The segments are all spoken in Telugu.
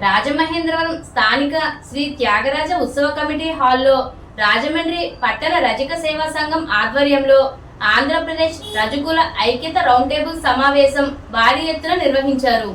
రాజమహేంద్రవరం స్థానిక శ్రీ త్యాగరాజ ఉత్సవ కమిటీ హాల్లో రాజమండ్రి పట్టణ రజక సేవా సంఘం ఆధ్వర్యంలో ఆంధ్రప్రదేశ్ రజకుల ఐక్యత రౌండ్ టేబుల్ సమావేశం భారీ ఎత్తున నిర్వహించారు.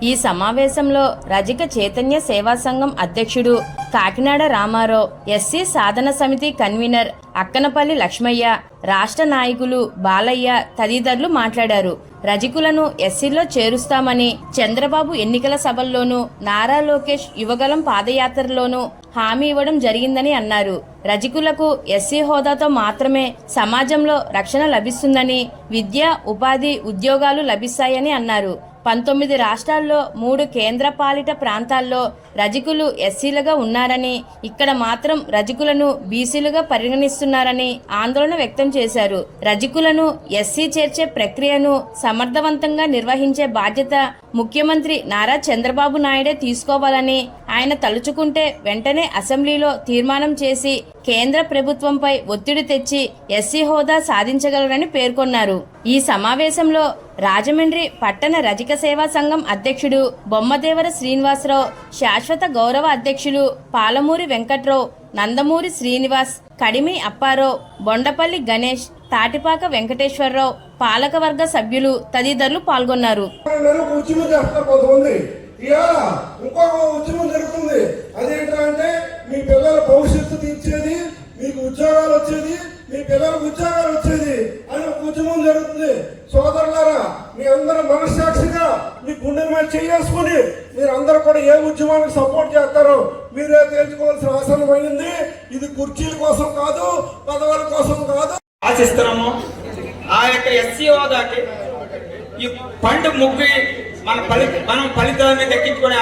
ఈ సమావేశంలో రజక చైతన్య సేవా సంఘం అధ్యక్షుడు కాకినాడ రామారావు, ఎస్సీ సాధన సమితి కన్వీనర్ అక్కనపల్లి లక్ష్మయ్య, రాష్ట్ర నాయకులు బాలయ్య తదితరులు మాట్లాడారు. రజకులను ఎస్సీలో చేరుస్తామని చంద్రబాబు ఎన్నికల సభల్లోనూ, నారా లోకేష్ యువగలం పాదయాత్రలోనూ హామీ ఇవ్వడం జరిగిందని అన్నారు. రజకులకు ఎస్సీ హోదాతో మాత్రమే సమాజంలో రక్షణ లభిస్తుందని, విద్య, ఉపాధి, ఉద్యోగాలు లభిస్తాయని అన్నారు. 19 రాష్ట్రాల్లో 3 కేంద్రపాలిత ప్రాంతాల్లో రజకులు ఎస్సీలుగా ఉన్నారని, ఇక్కడ మాత్రం రజకులను బీసీలుగా పరిగణిస్తున్నారని ఆందోళన వ్యక్తం చేశారు. రజకులను ఎస్సీ చేర్చే ప్రక్రియను సమర్థవంతంగా నిర్వహించే బాధ్యత ముఖ్యమంత్రి నారా చంద్రబాబు నాయుడే తీసుకోవాలని, ఆయన తలుచుకుంటే వెంటనే అసెంబ్లీలో తీర్మానం చేసి కేంద్ర ప్రభుత్వంపై ఒత్తిడి తెచ్చి ఎస్సీ హోదా సాధించగలరని పేర్కొన్నారు. ఈ సమావేశంలో రాజమండ్రి పట్టణ రజక సేవా సంఘం అధ్యక్షుడు బొమ్మదేవర శ్రీనివాసరావు, శాశ్వత గౌరవ అధ్యక్షులు పాలమూరి వెంకట్రావు, నందమూరి శ్రీనివాస్, కడిమి అప్పారావు, బొండపల్లి గణేష్, తాటిపాక వెంకటేశ్వరరావు, పాలకవర్గ సభ్యులు తదితరులు పాల్గొన్నారు. మీ పిల్లల భవిష్యత్తు తీర్చేది, మీకు ఉద్యోగాలు వచ్చేది, మీ పిల్లలకు ఉద్యోగాలు వచ్చేది అని ఒక ఉద్యమం జరుగుతుంది. సోదరులారా, మీ అందరూ మనస్సాక్షిగా మీ గుండెల మీద చేసుకుని మీరు అందరూ కూడా ఏ ఉద్యమానికి సపోర్ట్ చేస్తారో మీరే తేల్చుకోవాల్సిన అవసరం అయింది. ఇది కుర్చీల కోసం కాదు, పదవుల కోసం కాదు. ఆశిస్తున్నాము ఆ యొక్క ఎస్సీ హోదాకి ఈ పండు ముగ్గు మనం ఫలితాన్ని దక్కించుకునే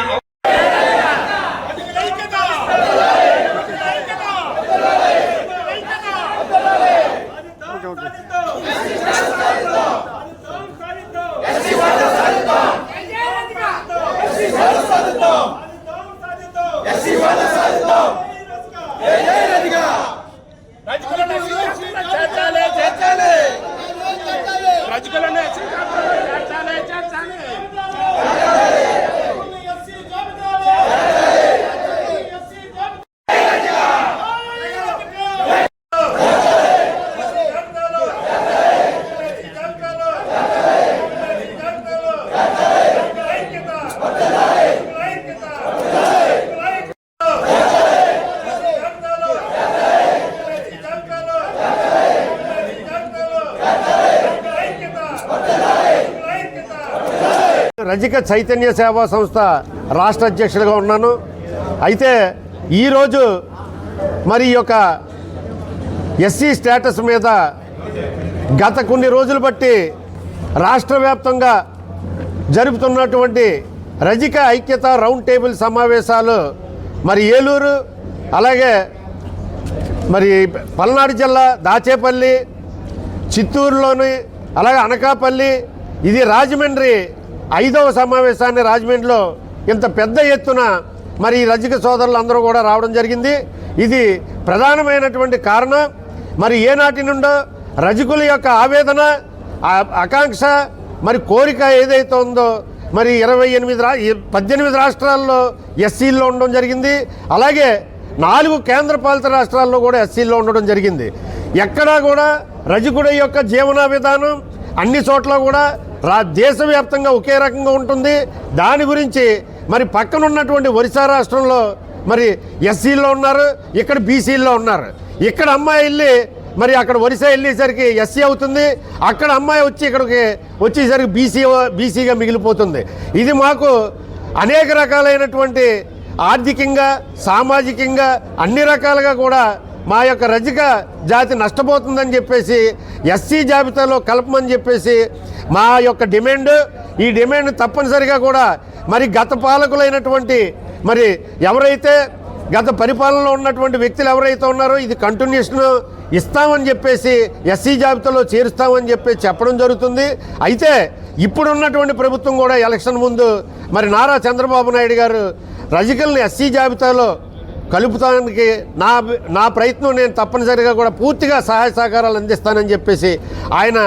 రజక చైతన్య సేవా సంస్థ రాష్ట్ర అధ్యక్షులుగా ఉన్నాను. అయితే ఈరోజు మరి ఈ యొక్క ఎస్సీ స్టేటస్ మీద గత కొన్ని రోజులు బట్టి రాష్ట్ర వ్యాప్తంగా జరుపుతున్నటువంటి రజక ఐక్యత రౌండ్ టేబుల్ సమావేశాలు మరి ఏలూరు, అలాగే మరి పల్నాడు జిల్లా దాచేపల్లి, చిత్తూరులోని, అలాగే అనకాపల్లి, ఇది రాజమండ్రి 5వ సమావేశాన్ని రాజమండ్రిలో ఇంత పెద్ద ఎత్తున మరి రజక సోదరులు అందరూ కూడా రావడం జరిగింది. ఇది ప్రధానమైనటువంటి కారణం మరి ఏనాటి నుండో రజకుల యొక్క ఆవేదన, ఆకాంక్ష, మరి కోరిక ఏదైతే ఉందో మరి 18 రాష్ట్రాల్లో ఎస్సీల్లో ఉండడం జరిగింది. అలాగే 4 కేంద్రపాలిత రాష్ట్రాల్లో కూడా ఎస్సీల్లో ఉండడం జరిగింది. ఎక్కడా కూడా రజకుడి యొక్క జీవన విధానం అన్ని చోట్ల కూడా దేశవ్యాప్తంగా ఒకే రకంగా ఉంటుంది. దాని గురించి మరి పక్కన ఉన్నటువంటి ఒరిస్సా రాష్ట్రంలో మరి ఎస్సీల్లో ఉన్నారు, ఇక్కడ బీసీల్లో ఉన్నారు. ఇక్కడ అమ్మాయి వెళ్ళి మరి అక్కడ ఒరిస్సా వెళ్ళేసరికి ఎస్సీ అవుతుంది, అక్కడ అమ్మాయి వచ్చి ఇక్కడికి వచ్చేసరికి బీసీగా మిగిలిపోతుంది. ఇది మాకు అనేక రకాలైనటువంటి ఆర్థికంగా, సామాజికంగా అన్ని రకాలుగా కూడా మా యొక్క రజక జాతి నష్టపోతుందని చెప్పేసి ఎస్సీ జాబితాలో కలపమని చెప్పేసి మా యొక్క డిమాండ్. ఈ డిమాండ్ తప్పనిసరిగా కూడా మరి గత పాలకులైనటువంటి మరి ఎవరైతే గత పరిపాలనలో ఉన్నటువంటి వ్యక్తులు ఎవరైతే ఉన్నారో ఇది కంటిన్యూషన్ ఇస్తామని చెప్పేసి ఎస్సీ జాబితాలో చేరుస్తామని చెప్పి చెప్పడం జరుగుతుంది. అయితే ఇప్పుడున్నటువంటి ప్రభుత్వం కూడా ఎలక్షన్ ముందు మరి నారా చంద్రబాబు నాయుడు గారు రజకుల్ని ఎస్సీ జాబితాలో కలుపుతానికి నా ప్రయత్నం నేను తప్పనిసరిగా కూడా పూర్తిగా సహాయ సహకారాలు అందిస్తానని చెప్పేసి ఆయన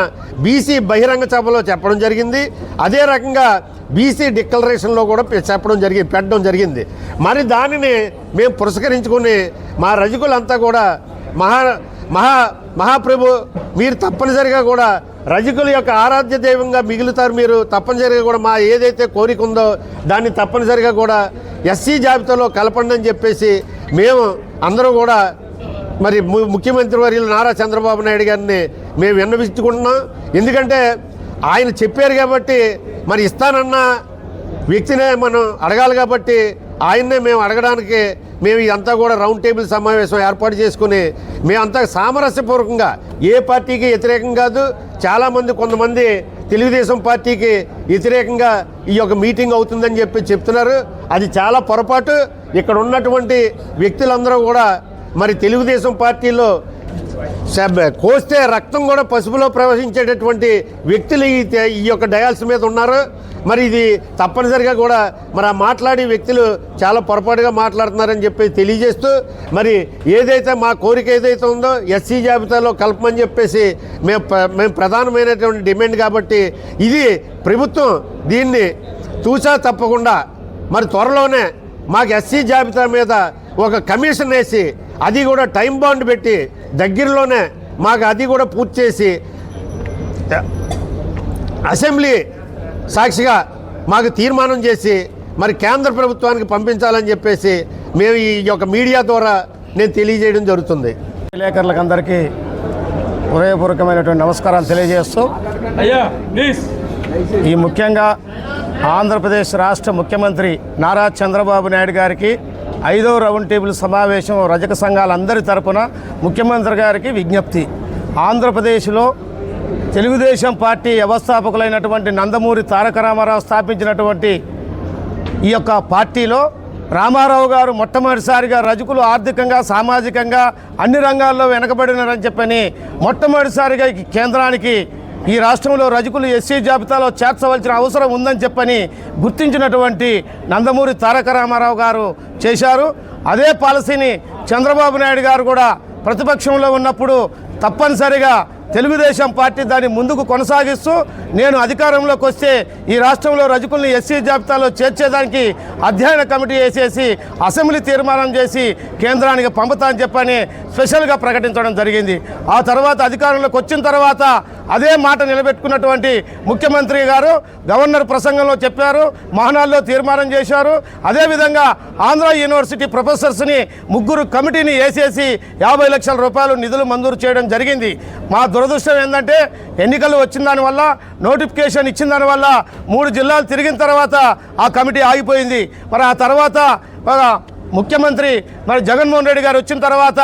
బీసీ బహిరంగ సభలో చెప్పడం జరిగింది. అదే రకంగా బీసీ డిక్లరేషన్లో కూడా పెట్టడం జరిగింది. మరి దానిని మేము పురస్కరించుకుని మా రజకులంతా కూడా మహాప్రభు మీరు తప్పనిసరిగా కూడా రజకుల యొక్క ఆరాధ్య దైవంగా మిగులుతారు, మీరు తప్పనిసరిగా కూడా మా ఏదైతే కోరిక ఉందో దాన్ని తప్పనిసరిగా కూడా ఎస్సీ జాబితాలో కలపండి అని చెప్పేసి మేము అందరూ కూడా మరి ముఖ్యమంత్రి వర్యులు నారా చంద్రబాబు నాయుడు గారిని మేము విన్నవించుకుంటున్నాం. ఎందుకంటే ఆయన చెప్పారు కాబట్టి మరి ఇస్తానన్న వ్యక్తినే మనం అడగాలి కాబట్టి ఆయన్నే మేము అడగడానికి మేము ఇదంతా కూడా రౌండ్ టేబుల్ సమావేశం ఏర్పాటు చేసుకుని మేమంతా సామరస్యపూర్వకంగా ఏ పార్టీకి వ్యతిరేకం కాదు. చాలామంది కొంతమంది తెలుగుదేశం పార్టీకి వ్యతిరేకంగా ఈ యొక్క మీటింగ్ అవుతుందని చెప్తున్నారు. అది చాలా పొరపాటు. ఇక్కడ ఉన్నటువంటి వ్యక్తులందరూ కూడా మరి తెలుగుదేశం పార్టీలో కోస్తే రక్తం కూడా పసుపులో ప్రవహించేటటువంటి వ్యక్తులు ఈ యొక్క డయాల్స్ మీద ఉన్నారు. మరి ఇది తప్పనిసరిగా కూడా మరి ఆ మాట్లాడే వ్యక్తులు చాలా పొరపాటుగా మాట్లాడుతున్నారని చెప్పి తెలియజేస్తూ మరి ఏదైతే మా కోరిక ఏదైతే ఉందో ఎస్సీ జాబితాలో కలపమని చెప్పేసి మేము ప్రధానమైనటువంటి డిమాండ్ కాబట్టి ఇది ప్రభుత్వం దీన్ని తూచా తప్పకుండా మరి త్వరలోనే మాకు ఎస్సీ జాబితా మీద ఒక కమిషన్ వేసి అది కూడా టైం బాండ్ పెట్టి దగ్గరలోనే మాకు అది కూడా పూర్తి చేసి అసెంబ్లీ సాక్షిగా మాకు తీర్మానం చేసి మరి కేంద్ర ప్రభుత్వానికి పంపించాలని చెప్పేసి మేము ఈ యొక్క మీడియా ద్వారా నేను తెలియజేయడం జరుగుతుంది. విలేకరులకు అందరికీ హృదయపూర్వకమైనటువంటి నమస్కారాలు తెలియజేస్తూ ఈ ముఖ్యంగా ఆంధ్రప్రదేశ్ రాష్ట్ర ముఖ్యమంత్రి నారా చంద్రబాబు నాయుడు గారికి 5వ రౌండ్ టేబుల్ సమావేశం రజక సంఘాలందరి తరపున ముఖ్యమంత్రి గారికి విజ్ఞప్తి. ఆంధ్రప్రదేశ్లో తెలుగుదేశం పార్టీ వ్యవస్థాపకులైనటువంటి నందమూరి తారక రామారావు స్థాపించినటువంటి ఈ యొక్క పార్టీలో రామారావు గారు మొట్టమొదటిసారిగా రజకులు ఆర్థికంగా సామాజికంగా అన్ని రంగాల్లో వెనకబడినారని చెప్పని మొట్టమొదటిసారిగా కేంద్రానికి ఈ రాష్ట్రంలో రజకులు ఎస్సీ జాబితాలో చేర్చవలసిన అవసరం ఉందని చెప్పని గుర్తించినటువంటి నందమూరి తారక రామారావు గారు చేశారు. అదే పాలసీని చంద్రబాబు నాయుడు గారు కూడా ప్రతిపక్షంలో ఉన్నప్పుడు తప్పనిసరిగా తెలుగుదేశం పార్టీ దాన్ని ముందుకు కొనసాగిస్తూ నేను అధికారంలోకి వస్తే ఈ రాష్ట్రంలో రజకుల్ని ఎస్సీ జాబితాలో చేర్చేదానికి అధ్యయన కమిటీ వేసేసి అసెంబ్లీ తీర్మానం చేసి కేంద్రానికి పంపుతా అని చెప్పని స్పెషల్గా ప్రకటించడం జరిగింది. ఆ తర్వాత అధికారంలోకి వచ్చిన తర్వాత అదే మాట నిలబెట్టుకున్నటువంటి ముఖ్యమంత్రి గారు గవర్నర్ ప్రసంగంలో చెప్పారు, మహానాల్లో తీర్మానం చేశారు. అదేవిధంగా ఆంధ్ర యూనివర్సిటీ ప్రొఫెసర్స్ని 3 కమిటీని వేసేసి 50 లక్షల రూపాయలు నిధులు మంజూరు చేయడం జరిగింది. మా దురదృష్టం ఏంటంటే ఎన్నికలు వచ్చిన దానివల్ల నోటిఫికేషన్ ఇచ్చిన దానివల్ల 3 జిల్లాలు తిరిగిన తర్వాత ఆ కమిటీ ఆగిపోయింది. మరి ఆ తర్వాత ముఖ్యమంత్రి మరి జగన్మోహన్ రెడ్డి గారు వచ్చిన తర్వాత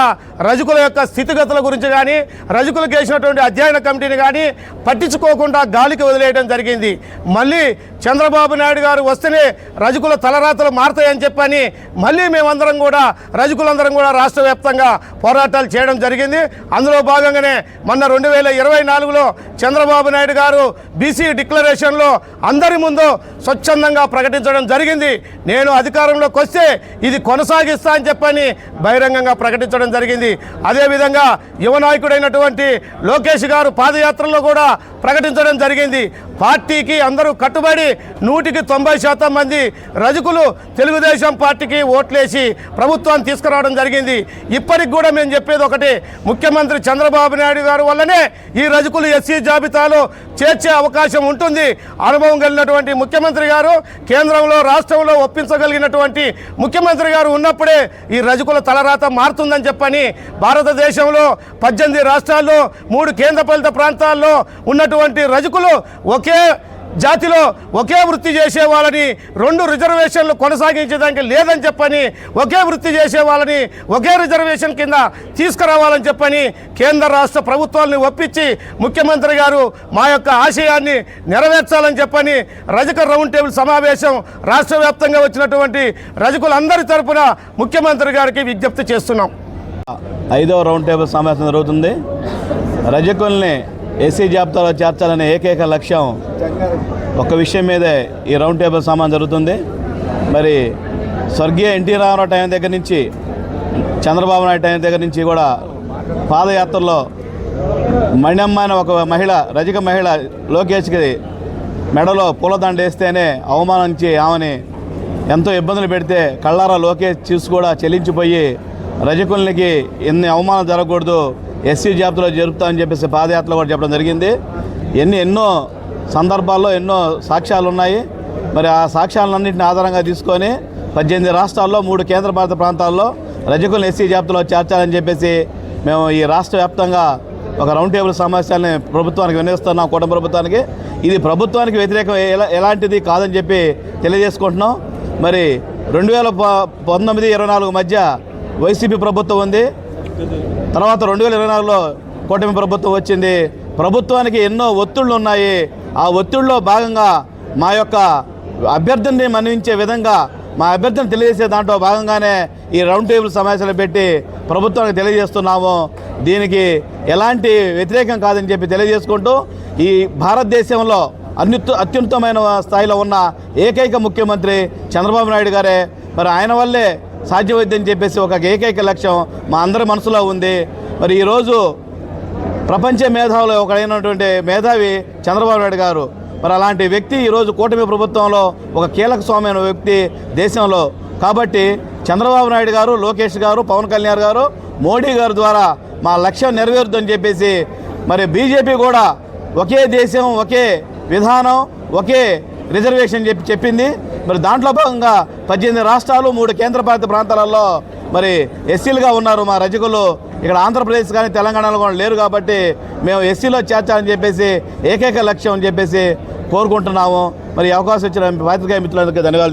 రజకుల యొక్క స్థితిగతుల గురించి కానీ రజకులకు వేసినటువంటి అధ్యయన కమిటీని కానీ పట్టించుకోకుండా గాలికి వదిలేయడం జరిగింది. మళ్ళీ చంద్రబాబు నాయుడు గారు వస్తేనే రజకుల తలరాతలు మారుతాయని చెప్పని మళ్ళీ మేమందరం కూడా రజకులందరం కూడా రాష్ట్ర వ్యాప్తంగా పోరాటాలు చేయడం జరిగింది. అందులో భాగంగానే మొన్న 2024లో చంద్రబాబు నాయుడు గారు బీసీ డిక్లరేషన్లో అందరి ముందు స్వచ్ఛందంగా ప్రకటించడం జరిగింది. నేను అధికారంలోకి వస్తే ఇది కొనసాగిస్తా అని చెప్పని బహిరంగంగా ప్రకటించడం జరిగింది. అదేవిధంగా యువ నాయకుడైనటువంటి లోకేష్ గారు పాదయాత్రలో కూడా ప్రకటించడం జరిగింది. పార్టీకి అందరూ కట్టుబడి 100% మంది రజకులు తెలుగుదేశం పార్టీకి ఓట్లేసి ప్రభుత్వాన్ని తీసుకురావడం జరిగింది. ఇప్పటికి కూడా మేము చెప్పేది ఒకటి, ముఖ్యమంత్రి చంద్రబాబు నాయుడు గారు వల్లనే ఈ రజకులు ఎస్సీ జాబితాలో చేర్చే అవకాశం ఉంటుంది. అనుభవం కలిగినటువంటి ముఖ్యమంత్రి గారు, కేంద్రంలో రాష్ట్రంలో ఒప్పించగలిగినటువంటి ముఖ్యమంత్రి గారు ఉన్నప్పుడే ఈ రజకుల తలరాత మారుతుందని చెప్పని భారతదేశంలో 18 రాష్ట్రాల్లో 3 కేంద్రపాలిత ప్రాంతాల్లో ఉన్నటువంటి రజకులు ఒకే జాతిలో ఒకే వృత్తి చేసే వాళ్ళని 2 రిజర్వేషన్లు కొనసాగించడానికి లేదని చెప్పని ఒకే వృత్తి చేసే వాళ్ళని ఒకే రిజర్వేషన్ కింద తీసుకురావాలని చెప్పని కేంద్ర రాష్ట్ర ప్రభుత్వాలని ఒప్పించి ముఖ్యమంత్రి గారు మా యొక్క ఆశయాన్ని నెరవేర్చాలని చెప్పని రజక రౌండ్ టేబుల్ సమావేశం రాష్ట్ర వ్యాప్తంగా వచ్చినటువంటి రజకులందరి తరపున ముఖ్యమంత్రి గారికి విజ్ఞప్తి చేస్తున్నాం. 5వ రౌండ్ టేబుల్ సమావేశం జరుగుతుంది. రజకుల్ని ఎస్సీ జాబితాలో చేర్చాలనే ఏకైక లక్ష్యం ఒక విషయం మీదే ఈ రౌండ్ టేబుల్ సమావేశం జరుగుతుంది. మరి స్వర్గీయ ఎన్టీ రామారావు టైం దగ్గర నుంచి చంద్రబాబు నాయుడు టైం దగ్గర నుంచి కూడా పాదయాత్రలో మణ్యమ్మ అనే ఒక మహిళ రజక మహిళ లోకేష్కి మెడలో పూలదండ వేస్తేనే అవమానించి ఆమెని ఎంతో ఇబ్బందులు పెడితే కళ్ళారా లోకేష్ చూసి కూడా చెల్లించిపోయి రజకులకి ఎన్ని అవమానం జరగకూడదు, ఎస్సీ జాబితాలో జరుపుతామని చెప్పేసి పాదయాత్రలో కూడా చెప్పడం జరిగింది. ఎన్నో సందర్భాల్లో ఎన్నో సాక్ష్యాలు ఉన్నాయి. మరి ఆ సాక్ష్యాలన్నింటినీ ఆధారంగా తీసుకొని 18 రాష్ట్రాల్లో 3 కేంద్రపాలిత ప్రాంతాల్లో రజకులను ఎస్సీ జాబితాలో చేర్చాలని చెప్పేసి మేము ఈ రాష్ట్ర వ్యాప్తంగా ఒక రౌండ్ టేబుల్ సమావేశాన్ని ప్రభుత్వానికి వినియోగిస్తున్నాం, కూటమి ప్రభుత్వానికి. ఇది ప్రభుత్వానికి వ్యతిరేకం ఎలాంటిది కాదని చెప్పి తెలియజేసుకుంటున్నాం. మరి 2019-24 మధ్య వైసీపీ ప్రభుత్వం ఉంది, తర్వాత 2024లో కూటమి ప్రభుత్వం వచ్చింది. ప్రభుత్వానికి ఎన్నో ఒత్తిళ్లు ఉన్నాయి. ఆ ఒత్తిడిలో భాగంగా మా యొక్క అభ్యర్థిని మన్నించే విధంగా మా అభ్యర్థిని తెలియజేసే దాంట్లో భాగంగానే ఈ రౌండ్ టేబుల్ సమావేశాలు పెట్టి ప్రభుత్వానికి తెలియజేస్తున్నాము. దీనికి ఎలాంటి వ్యతిరేకం కాదని చెప్పి తెలియజేసుకుంటూ ఈ భారతదేశంలో అత్యున్నతమైన స్థాయిలో ఉన్న ఏకైక ముఖ్యమంత్రి చంద్రబాబు నాయుడు గారే. మరి ఆయన వల్లే సాధ్యమైందని చెప్పేసి ఒక ఏకైక లక్ష్యం మా అందరి మనసులో ఉంది. మరి ఈరోజు ప్రపంచ మేధావులు ఒకడైనటువంటి మేధావి చంద్రబాబు నాయుడు గారు. మరి అలాంటి వ్యక్తి ఈరోజు కూటమి ప్రభుత్వంలో ఒక కీలక స్వామైన వ్యక్తి దేశంలో. కాబట్టి చంద్రబాబు నాయుడు గారు, లోకేష్ గారు, పవన్ కళ్యాణ్ గారు, మోడీ గారు ద్వారా మా లక్ష్యం నెరవేరుతుందని చెప్పేసి మరి బీజేపీ కూడా ఒకే దేశం, ఒకే విధానం, ఒకే రిజర్వేషన్ చెప్పింది. మరి దాంట్లో భాగంగా 18 రాష్ట్రాలు 3 కేంద్రపాలిత ప్రాంతాలలో మరి ఎస్సీలుగా ఉన్నారు మా రజకులు. ఇక్కడ ఆంధ్రప్రదేశ్ కానీ తెలంగాణలో కూడా లేరు. కాబట్టి మేము ఎస్సీలో చేర్చాలని చెప్పేసి ఏకైక లక్ష్యం అని చెప్పేసి కోరుకుంటున్నాము. మరి అవకాశం ఇచ్చిన పాత్రికేయ మిత్రులందరికీ ధన్యవాదాలు.